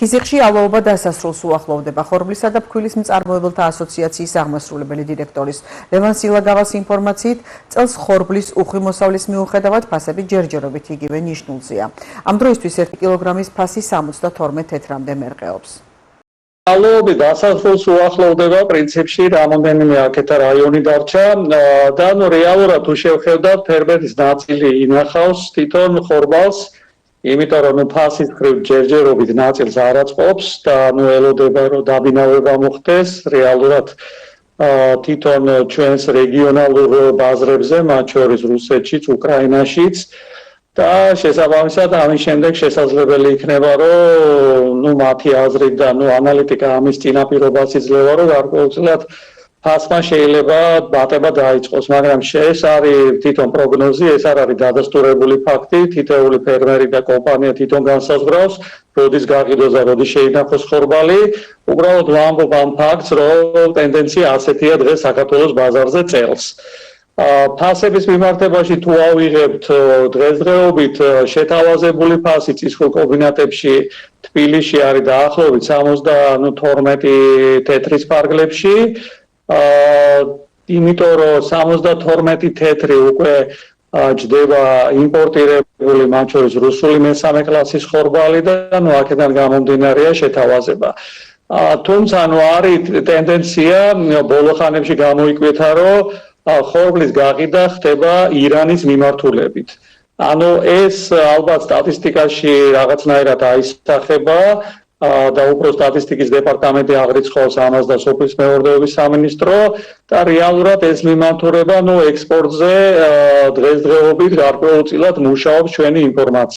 ქიზიყში ალოობა დასასრულს უახლოვდება. ხორბლისა და ფქვილის მწარმოებელთა ასოციაციის აღმასრულებელი დირექტორის ლევან სილაგავას ინფორმაციით, წელს ხორბლის უხვი მოსავლის მიუხედავად ფასები ჯერჯერობით იგივე ნიშნულზეა. ამ დროისთვის 1 კილოგრამის ფასი 72 თეთრამდე მერყეობს. ალოობის დასასრულს უახლოვდება პრინციპში რამოდენიმე აქეთა რაიონი დარჩა და რეალურად თუ შევხედავთ ფერმერის ნაწილი ინახავს თვითონ ხორბალს, იმიტომ რომ ფასის მხრივ ჯერჯერობით ნაწილს არ აწყობს და ელოდება რომ დაბინავება მოხდეს რეალურად თვითონ ჩვენს რეგიონალურ ბაზრებზე, მათ შორის რუსეთშიც, უკრაინაშიც და შესაბამისად ამის შემდეგ შესაძლებელი იქნება რომ მათი აზრით და ანალიტიკა ამის წინაპირობას იძლევა რომ გარკვეულწილად ფასმა შეიძლება ბატება დაიწყოს, მაგრამ ეს არის თვითონ პროგნოზი, ეს არ არის დადასტურებული ფაქტი, თითოეული ფერმერი და კომპანია თვითონ განსაზღვრავს, როდის გაყიდოს და როდის შეინახოს ხორბალი, უბრალოდ ვამბობ ამ ფაქტს, რომ ტენდენცია ასეთია დღეს საქართველოს ბაზარზე წელს. ფასების მიმართებაში თუ ავიღებთ დღესდღეობით შეთავაზებული ფასი წისქვილ კომბინატებში თბილისში არის დაახლოებით 72 თეთრის ფარგლებში, იმიტომ რომ 72 თეთრი უკვე ჯდება იმპორტირებული, მათ შორის რუსული მესამე კლასის ხორბალი და აქედან გამომდინარეა შეთავაზება. თუმცა არის ტენდენცია ბოლო ხანებში გამოიკვეთა, რომ ხორბლის გაყიდა ხდება ირანის მიმართულებით. ეს ალბათ სტატისტიკაში რაღაცნაირად აისახება და უფრო სტატისტიკის დეპარტამენტი აღრიცხავს ამას და სოფლის მეურნეობის სამინისტრო და რეალურად ეს მიმართულება ექსპორტზე დღესდღეობით გარკვეულწილად მუშაობს ჩვენი ინფორმაცია.